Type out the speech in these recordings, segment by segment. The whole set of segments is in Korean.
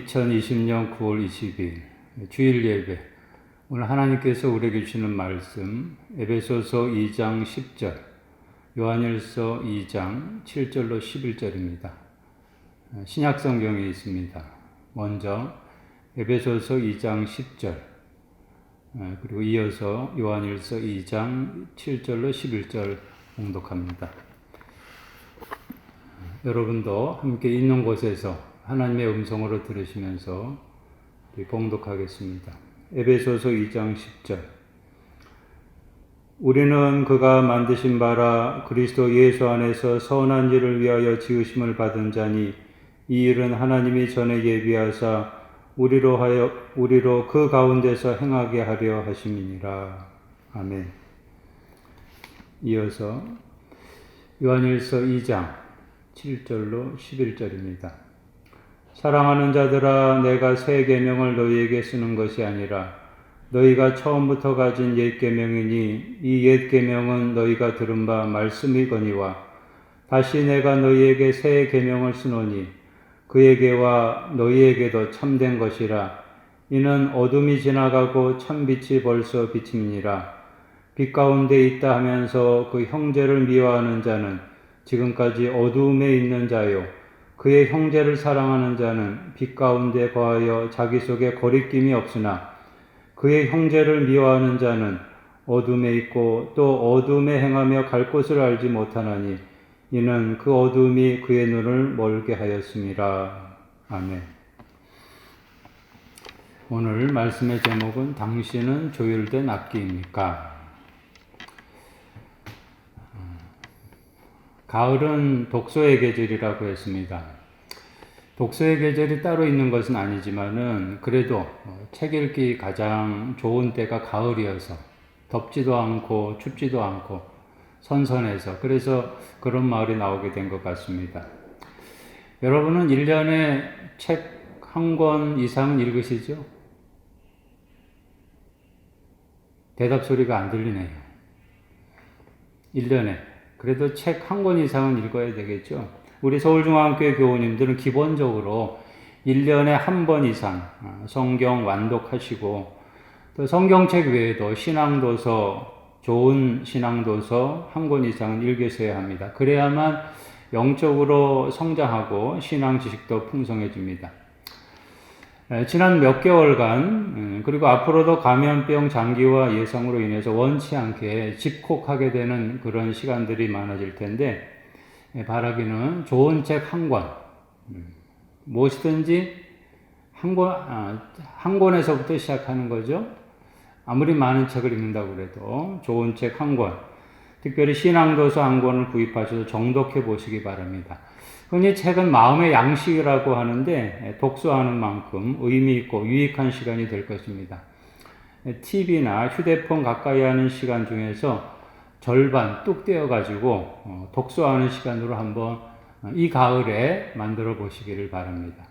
2020년 9월 20일 주일 예배. 오늘 하나님께서 우리에게 주시는 말씀 에베소서 2장 10절, 요한일서 2장 7절로 11절입니다. 신약 성경에 있습니다. 먼저 에베소서 2장 10절, 그리고 이어서 요한일서 2장 7절로 11절 봉독합니다. 여러분도 함께 있는 곳에서 하나님의 음성으로 들으시면서 봉독하겠습니다. 에베소서 2장 10절. 우리는 그가 만드신 바라 그리스도 예수 안에서 선한 일을 위하여 지으심을 받은 자니 이 일은 하나님이 전에 예비하사 우리로 그 가운데서 행하게 하려 하심이니라. 아멘. 이어서 요한일서 2장 7절로 11절입니다. 사랑하는 자들아, 내가 새 계명을 너희에게 쓰는 것이 아니라 너희가 처음부터 가진 옛 계명이니 이 옛 계명은 너희가 들은 바 말씀이거니와 다시 내가 너희에게 새 계명을 쓰노니 그에게와 너희에게도 참된 것이라. 이는 어둠이 지나가고 참빛이 벌써 비침이니라. 빛 가운데 있다 하면서 그 형제를 미워하는 자는 지금까지 어두움에 있는 자요, 그의 형제를 사랑하는 자는 빛 가운데 거하여 자기 속에 거리낌이 없으나 그의 형제를 미워하는 자는 어둠에 있고 또 어둠에 행하며 갈 곳을 알지 못하나니 이는 그 어둠이 그의 눈을 멀게 하였음이라. 아멘. 오늘 말씀의 제목은 당신은 조율된 악기입니까? 가을은 독서의 계절이라고 했습니다. 독서의 계절이 따로 있는 것은 아니지만은 그래도 책 읽기 가장 좋은 때가 가을이어서 덥지도 않고 춥지도 않고 선선해서 그래서 그런 말이 나오게 된 것 같습니다. 여러분은 1년에 책 한 권 이상은 읽으시죠? 대답 소리가 안 들리네요. 1년에. 그래도 책 한 권 이상은 읽어야 되겠죠. 우리 서울중앙교회 교우님들은 기본적으로 1년에 한 번 이상 성경 완독하시고 또 성경책 외에도 신앙도서, 좋은 신앙도서 한 권 이상은 읽으셔야 합니다. 그래야만 영적으로 성장하고 신앙 지식도 풍성해집니다. 지난 몇 개월간 그리고 앞으로도 감염병 장기화 예상으로 인해서 원치 않게 집콕하게 되는 그런 시간들이 많아질 텐데 바라기는 좋은 책 한 권, 무엇이든지 한 권에서부터 시작하는 거죠. 아무리 많은 책을 읽는다고 해도 좋은 책 한 권, 특별히 신앙도서 한 권을 구입하셔서 정독해 보시기 바랍니다. 흔히 책은 마음의 양식이라고 하는데 독서하는 만큼 의미 있고 유익한 시간이 될 것입니다. TV나 휴대폰 가까이 하는 시간 중에서 절반 뚝 떼어가지고 독서하는 시간으로 한번 이 가을에 만들어 보시기를 바랍니다.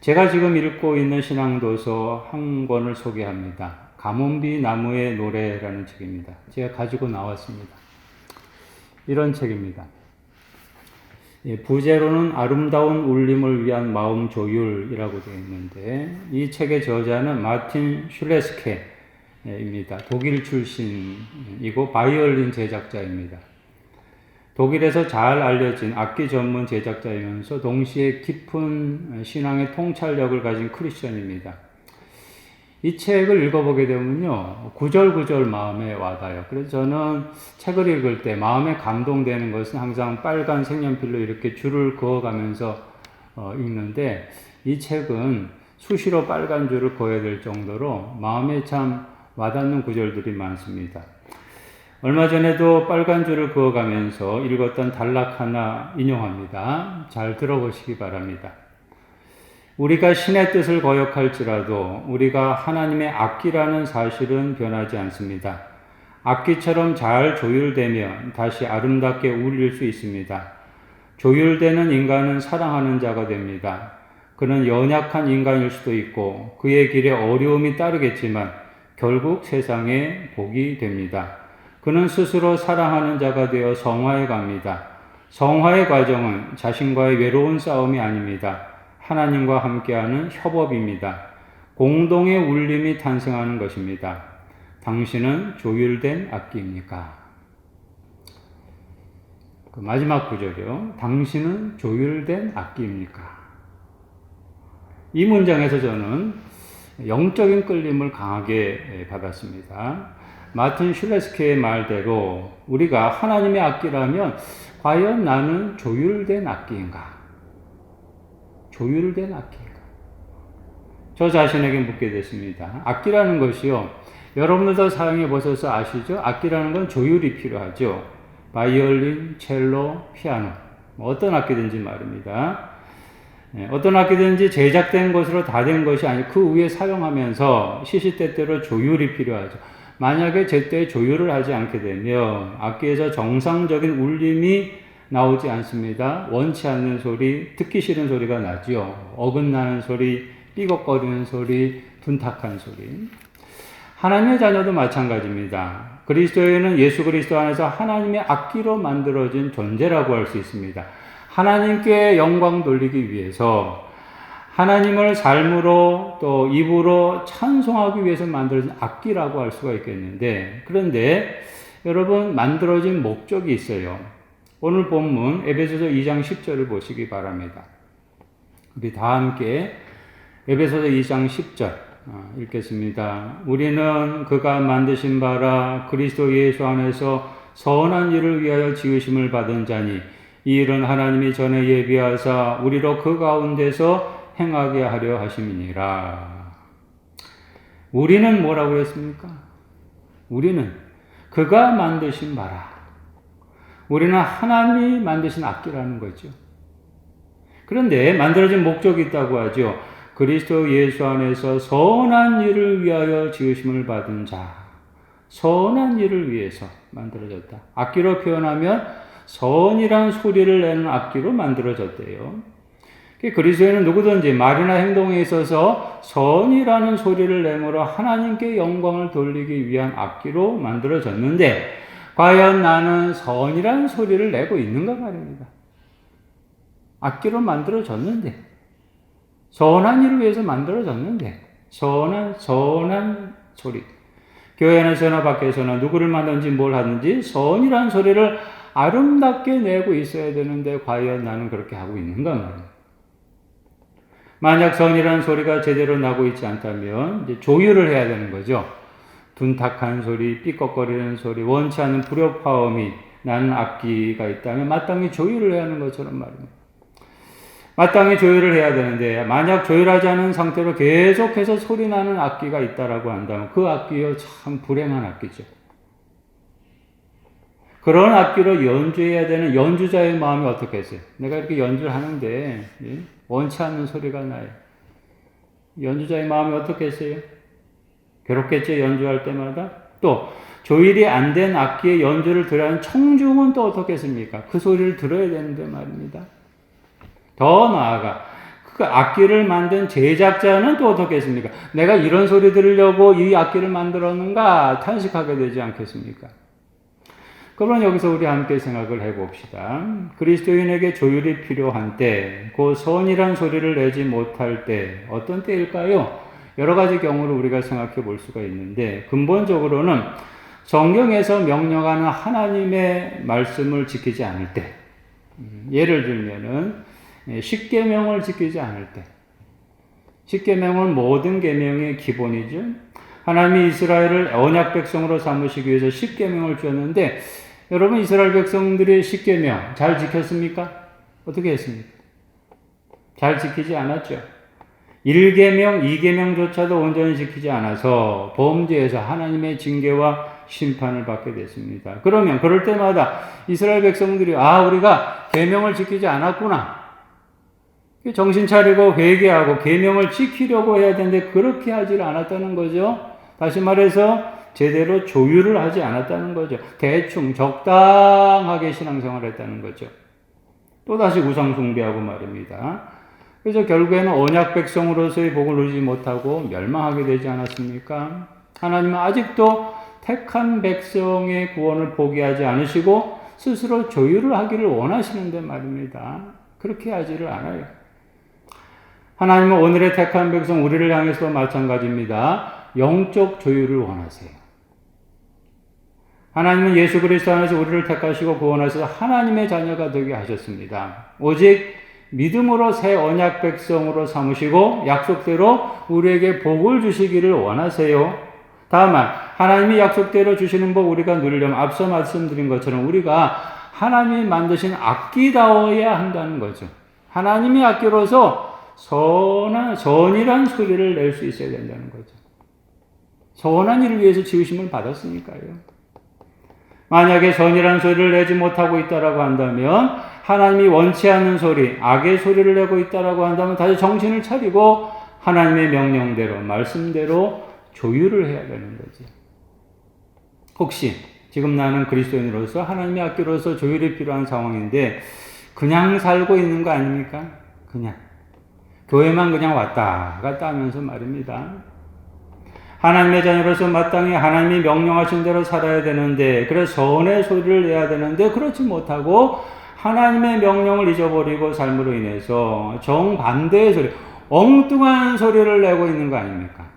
제가 지금 읽고 있는 신앙도서 한 권을 소개합니다. 가뭄비 나무의 노래라는 책입니다. 제가 가지고 나왔습니다. 이런 책입니다. 부제로는 아름다운 울림을 위한 마음 조율이라고 되어 있는데 이 책의 저자는 마틴 슐레스케입니다. 독일 출신이고 바이올린 제작자입니다. 독일에서 잘 알려진 악기 전문 제작자이면서 동시에 깊은 신앙의 통찰력을 가진 크리스천입니다. 이 책을 읽어보게 되면요, 구절구절 마음에 와닿아요. 그래서 저는 책을 읽을 때 마음에 감동되는 것은 항상 빨간 색연필로 이렇게 줄을 그어가면서 읽는데 이 책은 수시로 빨간 줄을 그어야 될 정도로 마음에 참 와닿는 구절들이 많습니다. 얼마 전에도 빨간 줄을 그어가면서 읽었던 단락 하나 인용합니다. 잘 들어보시기 바랍니다. 우리가 신의 뜻을 거역할지라도 우리가 하나님의 악기라는 사실은 변하지 않습니다. 악기처럼 잘 조율되면 다시 아름답게 울릴 수 있습니다. 조율되는 인간은 사랑하는 자가 됩니다. 그는 연약한 인간일 수도 있고 그의 길에 어려움이 따르겠지만 결국 세상에 복이 됩니다. 그는 스스로 사랑하는 자가 되어 성화해 갑니다. 성화의 과정은 자신과의 외로운 싸움이 아닙니다. 하나님과 함께하는 협업입니다. 공동의 울림이 탄생하는 것입니다. 당신은 조율된 악기입니까? 그 마지막 구절이요. 당신은 조율된 악기입니까? 이 문장에서 저는 영적인 끌림을 강하게 받았습니다. 마틴 슐레스케의 말대로 우리가 하나님의 악기라면 과연 나는 조율된 악기인가? 조율된 악기인가? 저 자신에게 묻게 됐습니다. 악기라는 것이요. 여러분들도 사용해 보셔서 아시죠? 악기라는 건 조율이 필요하죠. 바이올린, 첼로, 피아노. 어떤 악기든지 말입니다. 어떤 악기든지 제작된 것으로 다 된 것이 아니고 그 위에 사용하면서 시시때때로 조율이 필요하죠. 만약에 제때 조율을 하지 않게 되면 악기에서 정상적인 울림이 나오지 않습니다. 원치 않는 소리, 듣기 싫은 소리가 나죠. 어긋나는 소리, 삐걱거리는 소리, 둔탁한 소리. 하나님의 자녀도 마찬가지입니다. 그리스도인은 예수 그리스도 안에서 하나님의 악기로 만들어진 존재라고 할 수 있습니다. 하나님께 영광 돌리기 위해서 하나님을 삶으로 또 입으로 찬송하기 위해서 만들어진 악기라고 할 수가 있겠는데, 그런데 여러분 만들어진 목적이 있어요. 오늘 본문 에베소서 2장 10절을 보시기 바랍니다. 우리 다 함께 에베소서 2장 10절 읽겠습니다. 우리는 그가 만드신 바라 그리스도 예수 안에서 선한 일을 위하여 지으심을 받은 자니 이 일은 하나님이 전에 예비하사 우리로 그 가운데서 행하게 하려 하심이니라. 우리는 뭐라고 그랬습니까? 우리는 그가 만드신 바라. 우리는 하나님이 만드신 악기라는 거죠. 그런데 만들어진 목적이 있다고 하죠. 그리스도 예수 안에서 선한 일을 위하여 지으심을 받은 자. 선한 일을 위해서 만들어졌다. 악기로 표현하면 선이란 소리를 내는 악기로 만들어졌대요. 그리스도인은 누구든지 말이나 행동에 있어서 선이라는 소리를 내므로 하나님께 영광을 돌리기 위한 악기로 만들어졌는데 과연 나는 선이라는 소리를 내고 있는가 말입니다. 악기로 만들어졌는데 선한 일을 위해서 만들어졌는데 선한 소리. 교회 안에서나 밖에서나 누구를 만든지 뭘 하든지 선이라는 소리를 아름답게 내고 있어야 되는데 과연 나는 그렇게 하고 있는가 말입니다. 만약 선이라는 소리가 제대로 나고 있지 않다면 이제 조율을 해야 되는 거죠. 둔탁한 소리, 삐걱거리는 소리, 원치 않는 불협화음이 나는 악기가 있다면 마땅히 조율을 해야 하는 것처럼 말입니다. 마땅히 조율을 해야 되는데 만약 조율하지 않은 상태로 계속해서 소리 나는 악기가 있다라고 한다면 그 악기요 참 불행한 악기죠. 그런 악기로 연주해야 되는 연주자의 마음이 어떻겠어요? 내가 이렇게 연주를 하는데 원치 않는 소리가 나요. 연주자의 마음이 어떻겠어요? 괴롭겠죠, 연주할 때마다. 또 조율이 안 된 악기의 연주를 들어야 하는 청중은 또 어떻겠습니까? 그 소리를 들어야 되는데 말입니다. 더 나아가 그 악기를 만든 제작자는 또 어떻겠습니까? 내가 이런 소리 들으려고 이 악기를 만들었는가 탄식하게 되지 않겠습니까? 그러면 여기서 우리 함께 생각을 해봅시다. 그리스도인에게 조율이 필요한 때, 그 선이란 소리를 내지 못할 때, 어떤 때일까요? 여러 가지 경우를 우리가 생각해 볼 수가 있는데, 근본적으로는 성경에서 명령하는 하나님의 말씀을 지키지 않을 때, 예를 들면은, 십계명을 지키지 않을 때, 십계명은 모든 계명의 기본이죠. 하나님이 이스라엘을 언약 백성으로 삼으시기 위해서 십계명을 주었는데 여러분 이스라엘 백성들이 십계명 잘 지켰습니까? 어떻게 했습니까? 잘 지키지 않았죠. 1계명, 2계명조차도 온전히 지키지 않아서 범죄에서 하나님의 징계와 심판을 받게 됐습니다. 그러면 그럴 때마다 이스라엘 백성들이 우리가 계명을 지키지 않았구나. 정신 차리고 회개하고 계명을 지키려고 해야 되는데 그렇게 하지 않았다는 거죠. 다시 말해서 제대로 조율을 하지 않았다는 거죠. 대충 적당하게 신앙생활을 했다는 거죠. 또다시 우상 숭배하고 말입니다. 그래서 결국에는 언약 백성으로서의 복을 누리지 못하고 멸망하게 되지 않았습니까? 하나님은 아직도 택한 백성의 구원을 포기하지 않으시고 스스로 조율을 하기를 원하시는데 말입니다. 그렇게 하지를 않아요. 하나님은 오늘의 택한 백성 우리를 향해서도 마찬가지입니다. 영적 조율을 원하세요. 하나님은 예수 그리스도 안에서 우리를 택하시고 구원하셔서 하나님의 자녀가 되게 하셨습니다. 오직 믿음으로 새 언약 백성으로 삼으시고 약속대로 우리에게 복을 주시기를 원하세요. 다만 하나님이 약속대로 주시는 복 우리가 누리려면 앞서 말씀드린 것처럼 우리가 하나님이 만드신 악기다워야 한다는 거죠. 하나님이 악기로서 선이란 소리를 낼 수 있어야 된다는 거죠. 선한 일을 위해서 지으심을 받았으니까요. 만약에 선이란 소리를 내지 못하고 있다라고 한다면, 하나님이 원치 않는 소리, 악의 소리를 내고 있다라고 한다면 다시 정신을 차리고 하나님의 명령대로, 말씀대로 조율을 해야 되는 거지. 혹시 지금 나는 그리스도인으로서 하나님의 악기로서 조율이 필요한 상황인데 그냥 살고 있는 거 아닙니까? 그냥 교회만 그냥 왔다 갔다 하면서 말입니다. 하나님의 자녀로서 마땅히 하나님이 명령하신 대로 살아야 되는데, 그래서 선의 소리를 내야 되는데 그렇지 못하고 하나님의 명령을 잊어버리고 삶으로 인해서 정반대의 소리, 엉뚱한 소리를 내고 있는 거 아닙니까?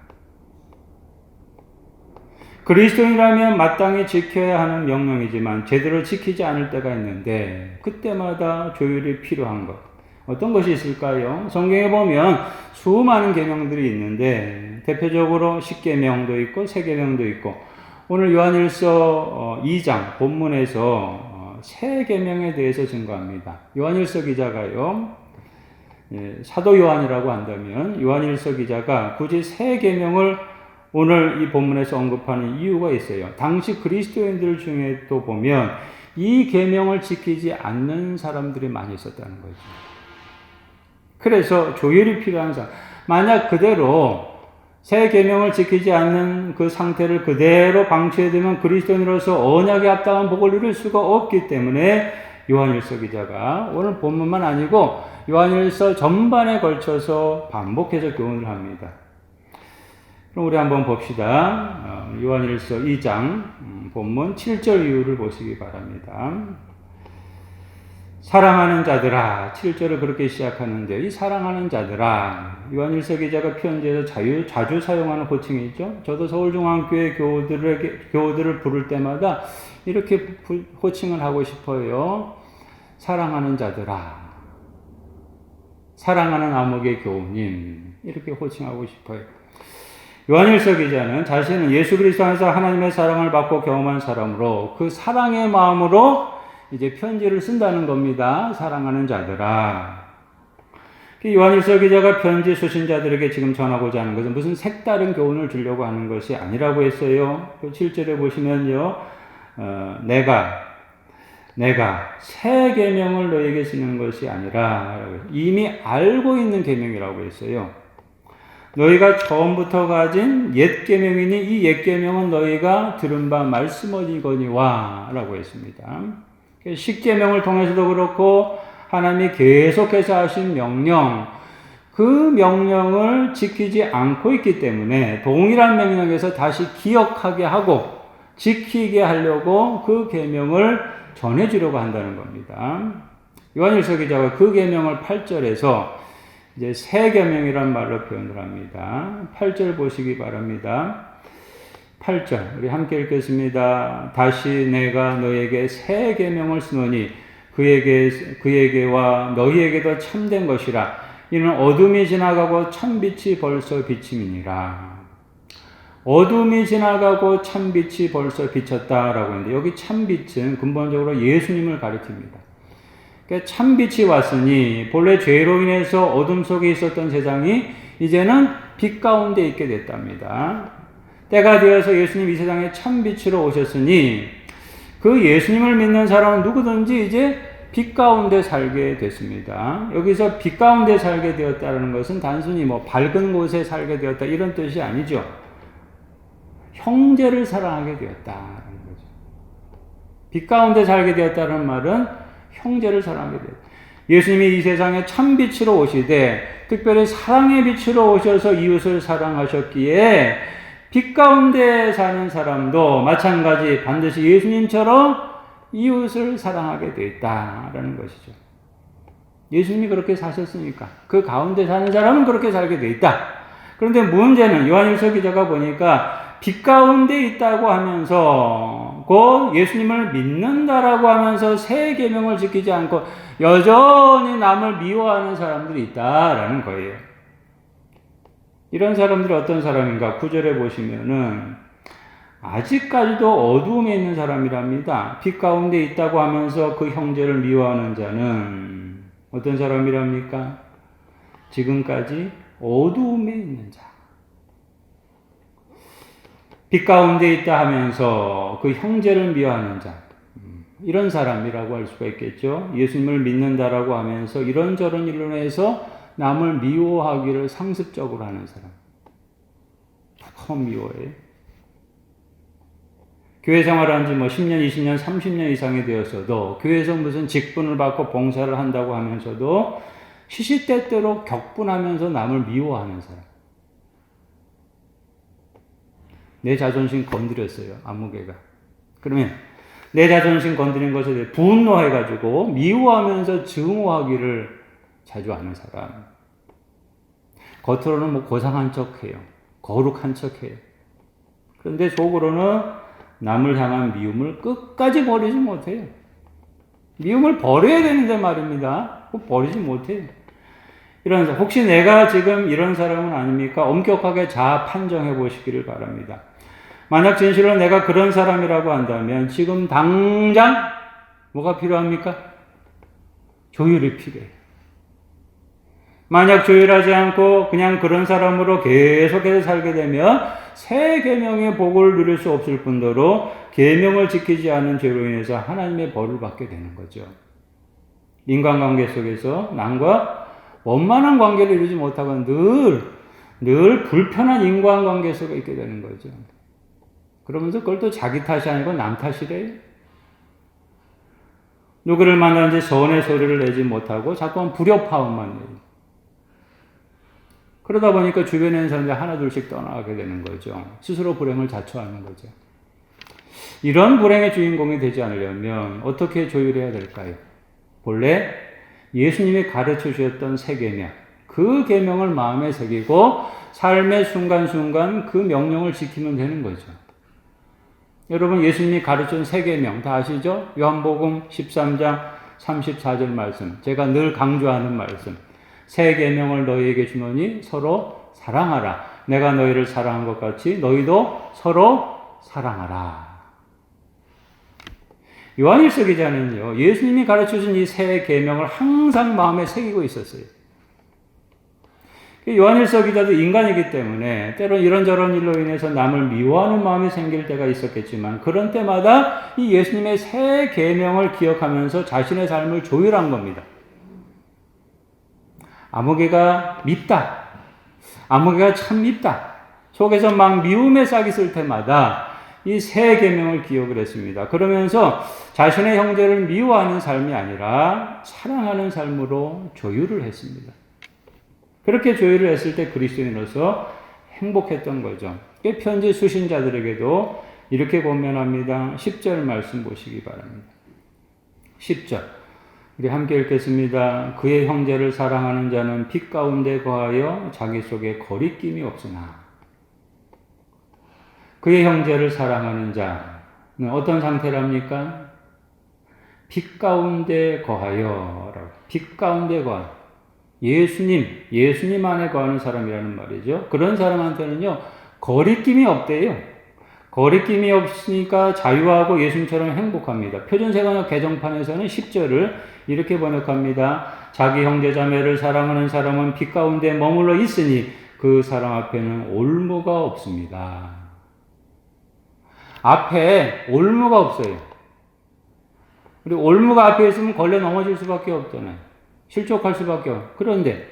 그리스도인이라면 마땅히 지켜야 하는 명령이지만 제대로 지키지 않을 때가 있는데 그때마다 조율이 필요한 것. 어떤 것이 있을까요? 성경에 보면 수많은 계명들이 있는데 대표적으로 10계명도 있고 세계명도 있고, 오늘 요한일서 2장 본문에서 세 계명에 대해서 증거합니다. 요한일서 기자가요, 사도 요한이라고 한다면 요한일서 기자가 굳이 세 계명을 오늘 이 본문에서 언급하는 이유가 있어요. 당시 그리스도인들 중에 또 보면 이 계명을 지키지 않는 사람들이 많이 있었다는 거죠. 그래서 조율이 필요한 사람, 만약 그대로 새 계명을 지키지 않는 그 상태를 그대로 방치해두면 그리스도인으로서 언약에 합당한 복을 누릴 수가 없기 때문에 요한일서 기자가 오늘 본문만 아니고 요한일서 전반에 걸쳐서 반복해서 교훈을 합니다. 그럼 우리 한번 봅시다. 요한일서 2장 본문 7절 이후를 보시기 바랍니다. 사랑하는 자들아, 7절을 그렇게 시작하는데, 이 사랑하는 자들아, 요한일서 기자가 편지에서 자주 사용하는 호칭이죠. 저도 서울중앙교회 교우들을 부를 때마다 이렇게 호칭을 하고 싶어요. 사랑하는 자들아, 사랑하는 아목의 교우님, 이렇게 호칭하고 싶어요. 요한일서 기자는 자신은 예수 그리스도 안에서 하나님의 사랑을 받고 경험한 사람으로 그 사랑의 마음으로 이제 편지를 쓴다는 겁니다. 사랑하는 자들아. 요한일서 기자가 편지 수신자들에게 지금 전하고자 하는 것은 무슨 색다른 교훈을 주려고 하는 것이 아니라고 했어요. 7절에 보시면요, 내가 새 계명을 너에게 쓰는 것이 아니라 이미 알고 있는 계명이라고 했어요. 너희가 처음부터 가진 옛 계명이니 이 옛 계명은 너희가 들은 바 말씀이거니와 라고 했습니다. 십계명을 통해서도 그렇고 하나님이 계속해서 하신 명령, 그 명령을 지키지 않고 있기 때문에 동일한 명령에서 다시 기억하게 하고 지키게 하려고 그 계명을 전해주려고 한다는 겁니다. 요한일서 기자가 그 계명을 8절에서 이제 새 계명이란 말로 표현을 합니다. 8절 보시기 바랍니다. 8절 우리 함께 읽겠습니다. 다시 내가 너에게 새 계명을 쓰노니 그에게와 너희에게도 참된 것이라. 이는 어둠이 지나가고 참빛이 벌써 비침이니라. 어둠이 지나가고 참빛이 벌써 비쳤다라고 했는데, 여기 참빛은 근본적으로 예수님을 가리킵니다. 그러니까 참빛이 왔으니 본래 죄로 인해서 어둠 속에 있었던 세상이 이제는 빛 가운데 있게 됐답니다. 때가 되어서 예수님 이 세상에 참빛으로 오셨으니 그 예수님을 믿는 사람은 누구든지 이제 빛 가운데 살게 됐습니다. 여기서 빛 가운데 살게 되었다는 것은 단순히 밝은 곳에 살게 되었다 이런 뜻이 아니죠. 형제를 사랑하게 되었다는 거죠. 빛 가운데 살게 되었다는 말은 형제를 사랑하게 되었다. 예수님이 이 세상에 참빛으로 오시되 특별히 사랑의 빛으로 오셔서 이웃을 사랑하셨기에 빛 가운데 사는 사람도 마찬가지 반드시 예수님처럼 이웃을 사랑하게 되어 있다라는 것이죠. 예수님이 그렇게 사셨으니까. 그 가운데 사는 사람은 그렇게 살게 돼 있다. 그런데 문제는 요한일서 기자가 보니까 빛 가운데 있다고 하면서 그 예수님을 믿는다라고 하면서 새 계명을 지키지 않고 여전히 남을 미워하는 사람들이 있다라는 거예요. 이런 사람들이 어떤 사람인가? 9절에 보시면은 아직까지도 어두움에 있는 사람이랍니다. 빛 가운데 있다고 하면서 그 형제를 미워하는 자는 어떤 사람이랍니까? 지금까지 어두움에 있는 자. 빛 가운데 있다 하면서 그 형제를 미워하는 자. 이런 사람이라고 할 수가 있겠죠. 예수님을 믿는다라고 하면서 이런저런 일로 해서 남을 미워하기를 상습적으로 하는 사람. 더 미워해요. 교회 생활한 지 10년, 20년, 30년 이상이 되었어도 교회에서 무슨 직분을 받고 봉사를 한다고 하면서도 시시때때로 격분하면서 남을 미워하는 사람. 내 자존심 건드렸어요. 아무개가. 그러면 내 자존심 건드린 것에 대해 분노해가지고 미워하면서 증오하기를 자주 하는 사람. 겉으로는 고상한 척해요. 거룩한 척해요. 그런데 속으로는 남을 향한 미움을 끝까지 버리지 못해요. 미움을 버려야 되는데 말입니다. 버리지 못해요. 혹시 내가 지금 이런 사람은 아닙니까? 엄격하게 자아 판정해 보시기를 바랍니다. 만약 진실로 내가 그런 사람이라고 한다면 지금 당장 뭐가 필요합니까? 조율이 필요해요. 만약 조율하지 않고 그냥 그런 사람으로 계속해서 살게 되면 새 계명의 복을 누릴 수 없을 뿐더러 계명을 지키지 않은 죄로 인해서 하나님의 벌을 받게 되는 거죠. 인간관계 속에서 남과 원만한 관계를 이루지 못하고 늘 불편한 인간관계 속에 있게 되는 거죠. 그러면서 그걸 또 자기 탓이 아니고 남 탓이래요. 누구를 만나는지 선의 소리를 내지 못하고 자꾸만 불협화음만 내요. 그러다 보니까 주변에 있는 사람들이 하나둘씩 떠나가게 되는 거죠. 스스로 불행을 자초하는 거죠. 이런 불행의 주인공이 되지 않으려면 어떻게 조율해야 될까요? 본래 예수님이 가르쳐 주셨던 새 계명, 그 계명을 마음에 새기고 삶의 순간순간 그 명령을 지키면 되는 거죠. 여러분 예수님이 가르친 새 계명 다 아시죠? 요한복음 13장 34절 말씀, 제가 늘 강조하는 말씀. 새 계명을 너희에게 주노니 서로 사랑하라. 내가 너희를 사랑한 것 같이 너희도 서로 사랑하라. 요한일서 기자는요, 예수님이 가르쳐준 이 새 계명을 항상 마음에 새기고 있었어요. 요한일서 기자도 인간이기 때문에 때론 이런저런 일로 인해서 남을 미워하는 마음이 생길 때가 있었겠지만 그런 때마다 이 예수님의 새 계명을 기억하면서 자신의 삶을 조율한 겁니다. 아무개가 밉다. 아무개가 참 밉다. 속에서 막 미움의 싹이 쓸 때마다 이 새 계명을 기억을 했습니다. 그러면서 자신의 형제를 미워하는 삶이 아니라 사랑하는 삶으로 조율을 했습니다. 그렇게 조율을 했을 때 그리스도인으로서 행복했던 거죠. 편지 수신자들에게도 이렇게 권면합니다. 10절 말씀 보시기 바랍니다. 10절 우리 함께 읽겠습니다. 그의 형제를 사랑하는 자는 빛 가운데 거하여 자기 속에 거리낌이 없으나 그의 형제를 사랑하는 자는 어떤 상태랍니까? 빛 가운데 거하여 빛 가운데 거하여 예수님 안에 거하는 사람이라는 말이죠. 그런 사람한테는요, 거리낌이 없대요. 거리낌이 없으니까 자유하고 예수님처럼 행복합니다. 표준세번역 개정판에서는 10절을 이렇게 번역합니다. 자기 형제 자매를 사랑하는 사람은 빛 가운데 머물러 있으니 그 사람 앞에는 올무가 없습니다. 앞에 올무가 없어요. 그리고 올무가 앞에 있으면 걸려 넘어질 수밖에 없잖아요. 실족할 수밖에 없어요. 그런데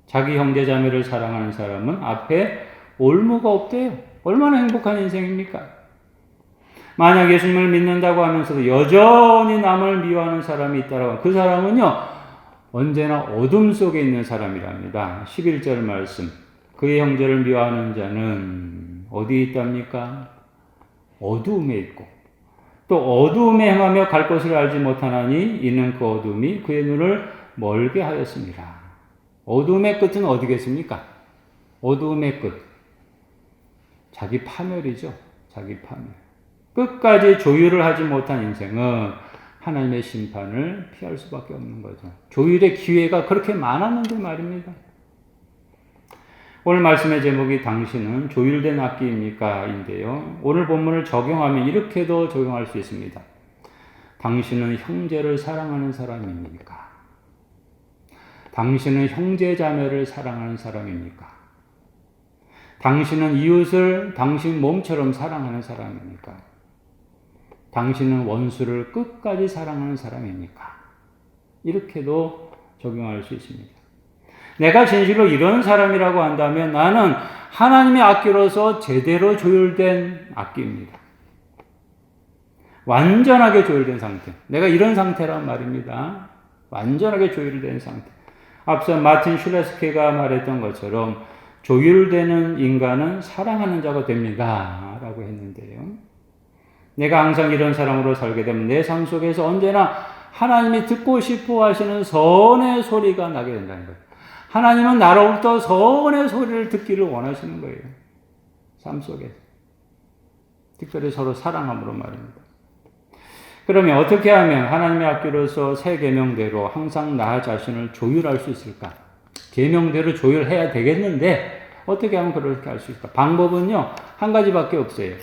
자기 형제 자매를 사랑하는 사람은 앞에 올무가 없대요. 얼마나 행복한 인생입니까? 만약 예수님을 믿는다고 하면서도 여전히 남을 미워하는 사람이 있다라고 그 사람은요 언제나 어둠 속에 있는 사람이랍니다. 11절 말씀 그의 형제를 미워하는 자는 어디에 있답니까? 어두움에 있고 또 어두움에 행하며 갈 곳을 알지 못하나니 이는 그 어둠이 그의 눈을 멀게 하였습니다. 어둠의 끝은 어디겠습니까? 어둠의 끝. 자기 파멸이죠. 자기 파멸. 끝까지 조율을 하지 못한 인생은 하나님의 심판을 피할 수밖에 없는 거죠. 조율의 기회가 그렇게 많았는데 말입니다. 오늘 말씀의 제목이 당신은 조율된 악기입니까? 인데요. 오늘 본문을 적용하면 이렇게도 적용할 수 있습니다. 당신은 형제를 사랑하는 사람입니까? 당신은 형제 자매를 사랑하는 사람입니까? 당신은 이웃을 당신 몸처럼 사랑하는 사람입니까? 당신은 원수를 끝까지 사랑하는 사람입니까? 이렇게도 적용할 수 있습니다. 내가 진실로 이런 사람이라고 한다면 나는 하나님의 악기로서 제대로 조율된 악기입니다. 완전하게 조율된 상태. 내가 이런 상태란 말입니다. 완전하게 조율된 상태. 앞서 마틴 슐레스케가 말했던 것처럼 조율되는 인간은 사랑하는 자가 됩니다. 라고 했는데요. 내가 항상 이런 사람으로 살게 되면 내 삶 속에서 언제나 하나님이 듣고 싶어 하시는 선의 소리가 나게 된다는 거예요. 하나님은 나로부터 선의 소리를 듣기를 원하시는 거예요. 삶 속에. 특별히 서로 사랑함으로 말입니다. 그러면 어떻게 하면 하나님의 악기로서 새 계명대로 항상 나 자신을 조율할 수 있을까? 계명대로 조율해야 되겠는데 어떻게 하면 그렇게 할 수 있을까? 방법은요, 한 가지밖에 없어요.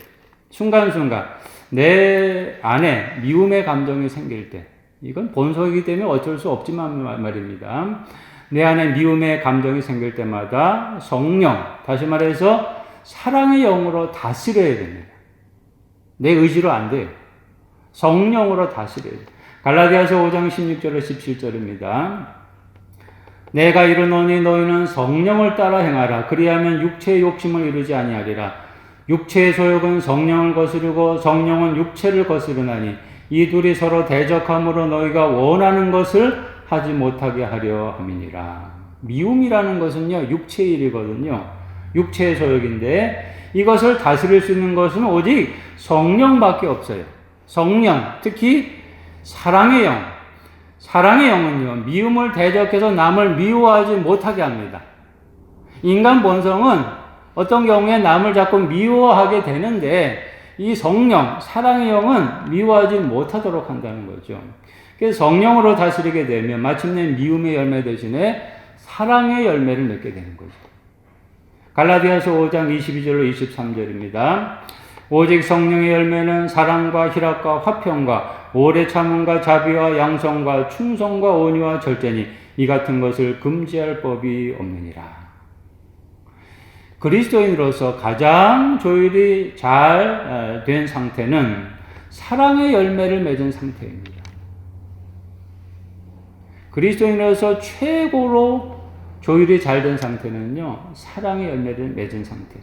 순간순간 내 안에 미움의 감정이 생길 때, 이건 본성이기 때문에 어쩔 수 없지만 말입니다. 내 안에 미움의 감정이 생길 때마다 성령, 다시 말해서 사랑의 영으로 다스려야 됩니다. 내 의지로 안 돼요. 성령으로 다스려야 돼요. 갈라디아서 5장 16절로 17절입니다. 내가 이르노니 너희는 성령을 따라 행하라. 그리하면 육체의 욕심을 이루지 아니하리라. 육체의 소욕은 성령을 거스르고 성령은 육체를 거스르나니 이 둘이 서로 대적함으로 너희가 원하는 것을 하지 못하게 하려 함이니라. 미움이라는 것은요, 육체의 일이거든요. 육체의 소욕인데 이것을 다스릴 수 있는 것은 오직 성령밖에 없어요. 성령, 특히 사랑의 영. 사랑의 영은요, 미움을 대적해서 남을 미워하지 못하게 합니다. 인간 본성은 어떤 경우에 남을 자꾸 미워하게 되는데 이 성령, 사랑의 영은 미워하지 못하도록 한다는 거죠. 그래서 성령으로 다스리게 되면 마침내 미움의 열매 대신에 사랑의 열매를 맺게 되는 거죠. 갈라디아서 5장 22절로 23절입니다. 오직 성령의 열매는 사랑과 희락과 화평과 오래 참음과 자비와 양성과 충성과 온유와 절제니 이 같은 것을 금지할 법이 없느니라. 그리스도인으로서 가장 조율이 잘 된 상태는 사랑의 열매를 맺은 상태입니다. 그리스도인으로서 최고로 조율이 잘 된 상태는요, 사랑의 열매를 맺은 상태.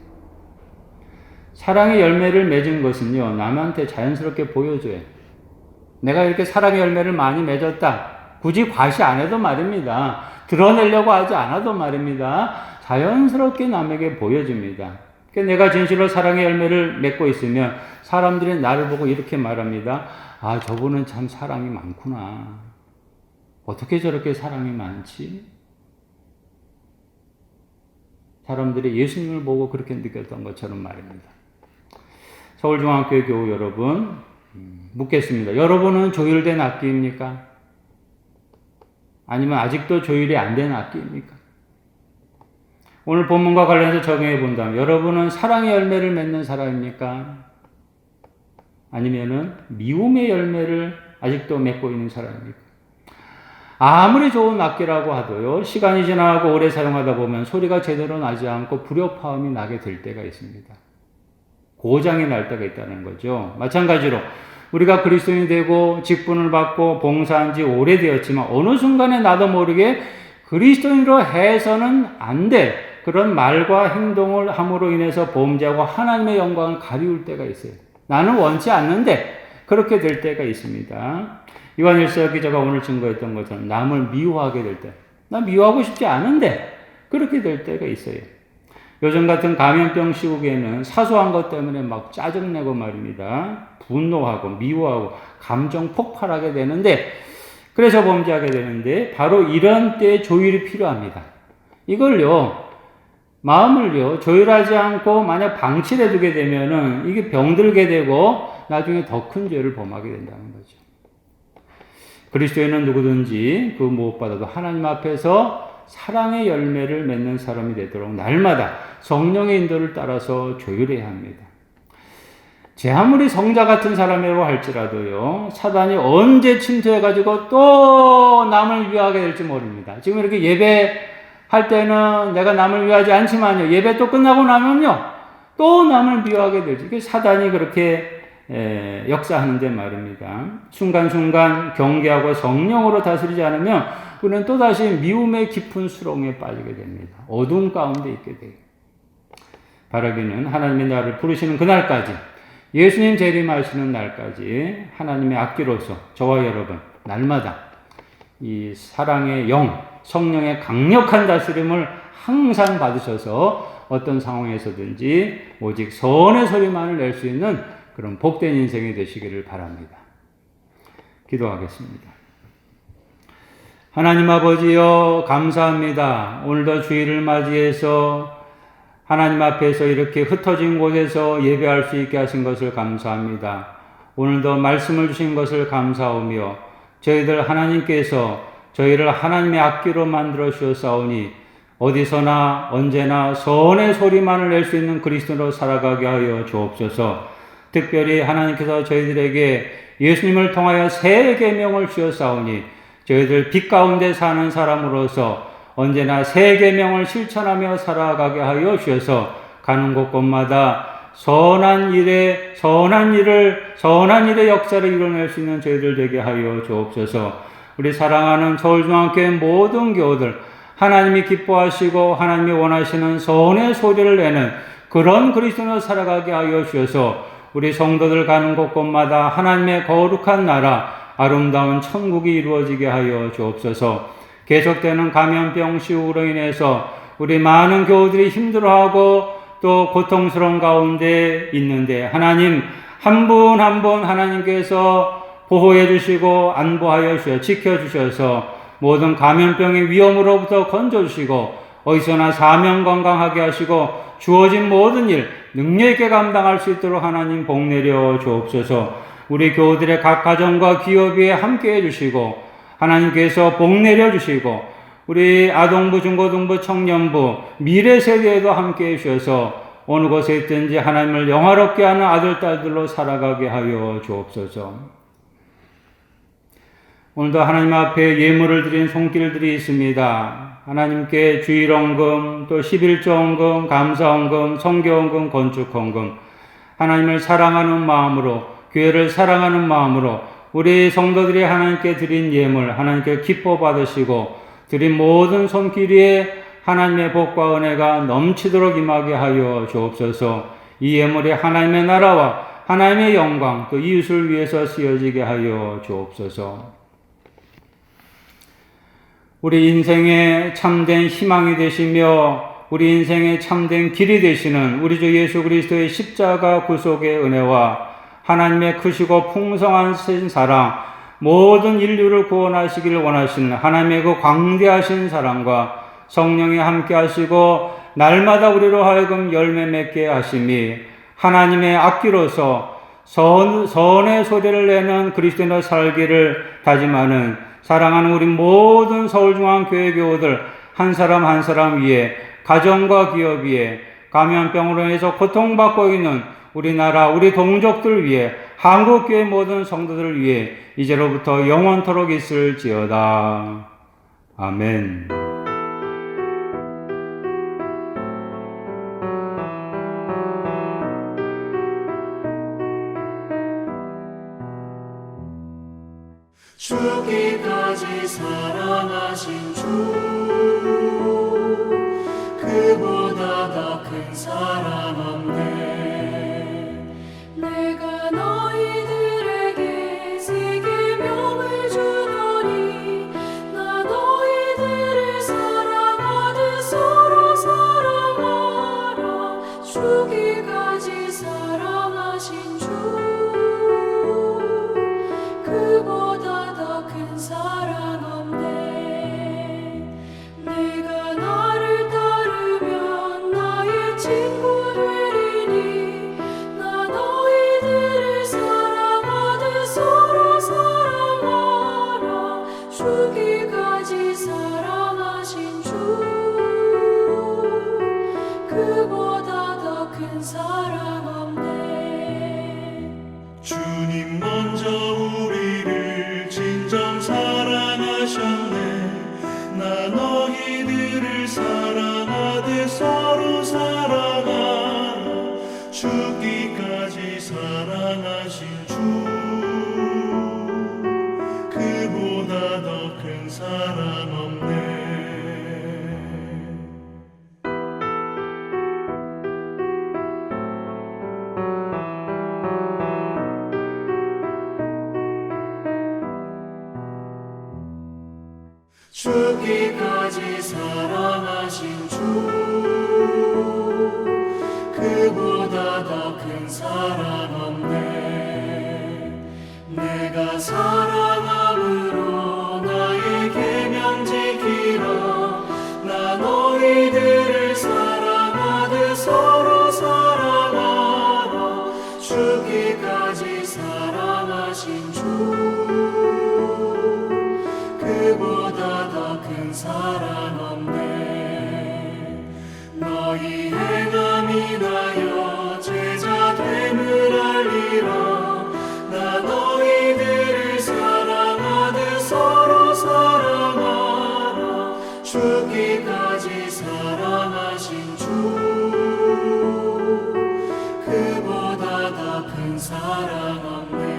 사랑의 열매를 맺은 것은요, 남한테 자연스럽게 보여줘요. 내가 이렇게 사랑의 열매를 많이 맺었다. 굳이 과시 안 해도 말입니다. 드러내려고 하지 않아도 말입니다. 자연스럽게 남에게 보여줍니다. 내가 진실로 사랑의 열매를 맺고 있으면 사람들이 나를 보고 이렇게 말합니다. 아, 저분은 참 사랑이 많구나. 어떻게 저렇게 사랑이 많지? 사람들이 예수님을 보고 그렇게 느꼈던 것처럼 말입니다. 서울중앙교회 교우 여러분, 묻겠습니다. 여러분은 조율된 악기입니까? 아니면 아직도 조율이 안 된 악기입니까? 오늘 본문과 관련해서 적용해 본다면 여러분은 사랑의 열매를 맺는 사람입니까? 아니면은 미움의 열매를 아직도 맺고 있는 사람입니까? 아무리 좋은 악기라고 하도요, 시간이 지나고 오래 사용하다 보면 소리가 제대로 나지 않고 불협화음이 나게 될 때가 있습니다. 고장이 날 때가 있다는 거죠. 마찬가지로 우리가 그리스도인이 되고 직분을 받고 봉사한 지 오래되었지만 어느 순간에 나도 모르게 그리스도인으로 해서는 안 될 그런 말과 행동을 함으로 인해서 범죄하고 하나님의 영광을 가리울 때가 있어요. 나는 원치 않는데 그렇게 될 때가 있습니다. 요한일서 기자가 오늘 증거했던 것처럼 남을 미워하게 될 때, 나 미워하고 싶지 않은데 그렇게 될 때가 있어요. 요즘 같은 감염병 시국에는 사소한 것 때문에 막 짜증내고 말입니다. 분노하고 미워하고 감정 폭발하게 되는데 그래서 범죄하게 되는데 바로 이런 때 조율이 필요합니다. 이걸요, 마음을요, 조율하지 않고 만약 방치를 해두게 되면은 이게 병들게 되고 나중에 더 큰 죄를 범하게 된다는 거죠. 그리스도인은 누구든지 그 무엇보다도 하나님 앞에서 사랑의 열매를 맺는 사람이 되도록 날마다 성령의 인도를 따라서 조율해야 합니다. 제 아무리 성자 같은 사람이라고 할지라도요, 사단이 언제 침투해가지고 또 남을 위하게 될지 모릅니다. 지금 이렇게 예배할 때는 내가 남을 위하지 않지만요, 예배 또 끝나고 나면요, 또 남을 미워하게 되지. 이게 사단이 그렇게 역사하는데 말입니다. 순간순간 경계하고 성령으로 다스리지 않으면 우리는 또다시 미움의 깊은 수렁에 빠지게 됩니다. 어둠 가운데 있게 돼요. 바라기는 하나님이 나를 부르시는 그날까지, 예수님 재림하시는 날까지 하나님의 악기로서 저와 여러분 날마다 이 사랑의 영, 성령의 강력한 다스림을 항상 받으셔서 어떤 상황에서든지 오직 선의 소리만을 낼 수 있는 그런 복된 인생이 되시기를 바랍니다. 기도하겠습니다. 하나님 아버지여, 감사합니다. 오늘도 주일을 맞이해서 하나님 앞에서 이렇게 흩어진 곳에서 예배할 수 있게 하신 것을 감사합니다. 오늘도 말씀을 주신 것을 감사하며 저희들 하나님께서 저희를 하나님의 악기로 만들어 주셨사오니 어디서나 언제나 선의 소리만을 낼 수 있는 그리스도로 살아가게 하여 주옵소서. 특별히 하나님께서 저희들에게 예수님을 통하여 새 계명을 주셨사오니 저희들 빛 가운데 사는 사람으로서 언제나 새 계명을 실천하며 살아가게 하여 주셔서 가는 곳곳마다 선한 일의 역사를 이뤄낼 수 있는 저희들 되게 하여 주옵소서. 우리 사랑하는 서울중앙교회 모든 교우들, 하나님이 기뻐하시고 하나님이 원하시는 선의 소리를 내는 그런 그리스도로 살아가게 하여 주셔서 우리 성도들 가는 곳곳마다 하나님의 거룩한 나라, 아름다운 천국이 이루어지게 하여 주옵소서. 계속되는 감염병 시국으로 인해서 우리 많은 교우들이 힘들어하고 또 고통스러운 가운데 있는데 하나님 한 분 한 분 하나님께서 보호해 주시고 안보하여 주셔 지켜주셔서 모든 감염병의 위험으로부터 건져주시고 어디서나 사명 건강하게 하시고 주어진 모든 일 능력 있게 감당할 수 있도록 하나님 복 내려 주옵소서. 우리 교우들의 각 가정과 기업에 함께해 주시고 하나님께서 복 내려 주시고 우리 아동부, 중고등부, 청년부, 미래 세대에도 함께해 주셔서 어느 곳에 있든지 하나님을 영화롭게 하는 아들, 딸들로 살아가게 하여 주옵소서. 오늘도 하나님 앞에 예물을 드린 손길들이 있습니다. 하나님께 주일헌금, 또 11조헌금, 감사헌금, 성교헌금, 건축헌금, 하나님을 사랑하는 마음으로, 교회를 사랑하는 마음으로 우리 성도들이 하나님께 드린 예물, 하나님께 기뻐 받으시고 드린 모든 손길 위에 하나님의 복과 은혜가 넘치도록 임하게 하여 주옵소서. 이 예물이 하나님의 나라와 하나님의 영광, 또 이웃을 위해서 쓰여지게 하여 주옵소서. 우리 인생의 참된 희망이 되시며 우리 인생의 참된 길이 되시는 우리 주 예수 그리스도의 십자가 구속의 은혜와 하나님의 크시고 풍성한 사랑, 모든 인류를 구원하시기를 원하시는 하나님의 그 광대하신 사랑과 성령이 함께 하시고 날마다 우리로 하여금 열매 맺게 하심이 하나님의 악기로서 선의 소리를 내는 그리스도인으로 살기를 다짐하는 사랑하는 우리 모든 서울중앙교회 교우들 한 사람 한 사람 위에, 가정과 기업 위에, 감염병으로 인해서 고통받고 있는 우리나라 우리 동족들 위해, 한국교회 모든 성도들을 위해 이제로부터 영원토록 있을지어다. 아멘. 죽기까지 사랑하신 주, 그보다 더 큰 사랑 없네. 내가 너희들에게 새 계명을 주노니 나 너희들을 사랑하듯 서로 사랑하라. 죽기까지 사랑하신 주, 그보다 더 큰 사랑 죽기까지 사랑하신 주 그보다 더 큰 사랑 없네. 죽기까지 사랑하신 주 그보다 더 큰 사랑 없네. 내가 사랑함으로 나의 계명 지키라. 나 너희들을 사랑하듯 서로 사랑하라. 죽기까지 사랑하신 주 그보다 더 큰 사랑 없네. 너희 행함이 나여 제자 됨을 알리라. 나 너희들을 사랑하듯 서로 사랑하라. 죽기까지 사랑하신 주 그보다 더 큰 사랑 없네.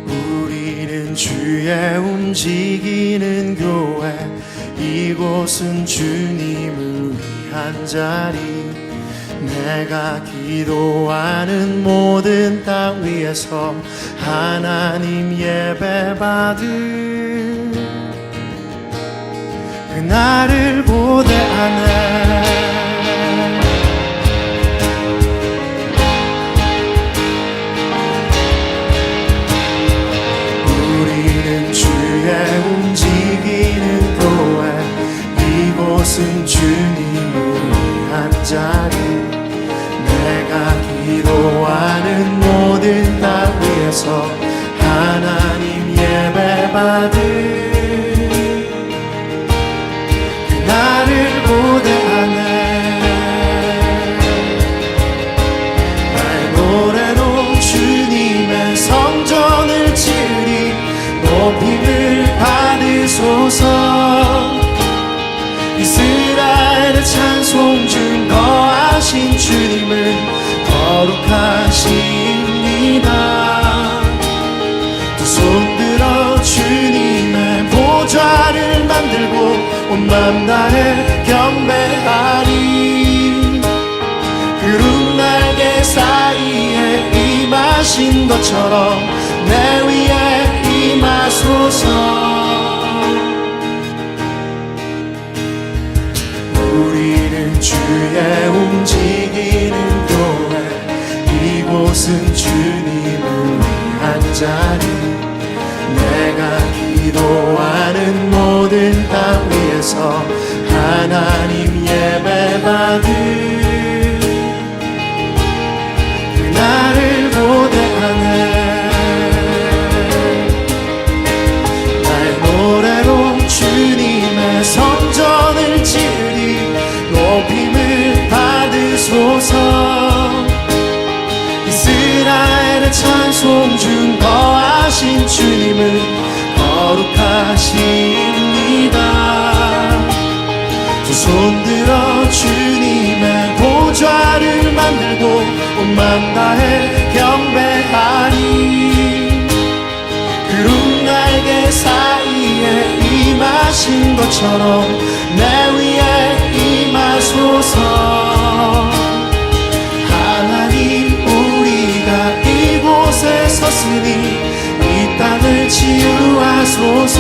우리는 주의 움직이는 교회, 이곳은 주님을 위한 자리. 내가 기도하는 모든 땅 위에서 하나님 예배 받을 그날을 고대하네. 움직이는 교회, 이곳은 주님을 위한 자리. 내가 기도하는 모든 땅 위에서 하나님 예배 받을 그날을 고대하네. 나의 노래로 주님의 성전을 지으리. 높임을 받으소서. 이스라엘의 찬송 중 거하신 주님을 거룩하십니다. 두 손 들어 주님의 보좌를 만들고 온 맘 다해 경배하리. 구름 날개 사이에 임하신 것처럼 내 위에 임하소서. 우리는 주의 움직이는 교회, 이곳은 주님을 위한 자리. 내가 기도하는 모든 땅 위에서 하나님 예배 받을 그날을 고대하네. 주님의 성전을 지으리. 높임을 받으소서. 이스라엘의 찬송 중 거하신 주님을 거룩하십니다. 두 손 들어 주님의 보좌를 만들고 온 맘 다해 경배하리. 구름 날개 사이에 임하신 것처럼 내 위에 임하소서. 하나님, 우리가 이곳에 섰으니 이 땅을 치유하소서.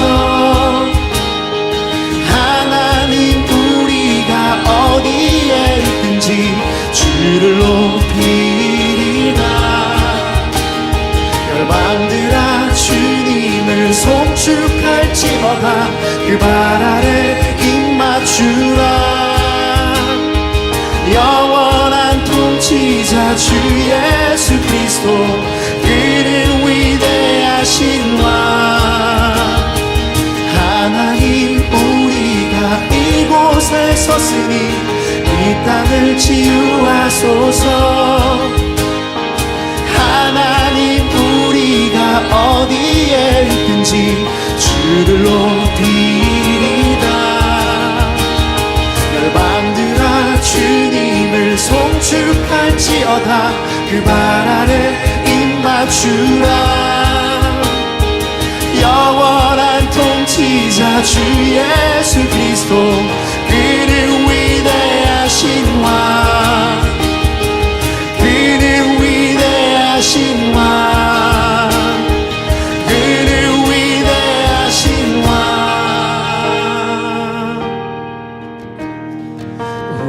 하나님, 우리가 어디에 있든지 주를 높이리라. 열방들아 주님을 송축할지어다. 그 발 아래 입맞추라. 영원한 통치자 주 예수 그리스도, 그는 위대하신 왕. 하나님, 우리가 이곳에 섰으니 이 땅을 치유하소서. 하나님, 우리가 어디에 있든지 주 그들로 뛰리다. 열방들아 주님을 송축할지어다. 그 발 아래 입 맞추라. 영원한 통치자 주 예수 그리스도 그는 위대하신 왕 그는 위대하신 왕 그는 위대하신 왕.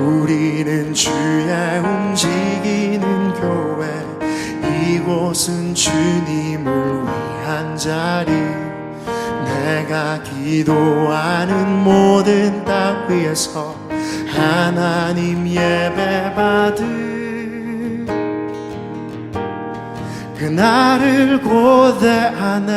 우리는 주의 움직이는 교회 이곳은 주님을 위한 자리. 내가 기도하는 모든 땅 위에서 하나님 예배받을 그날을 고대하네.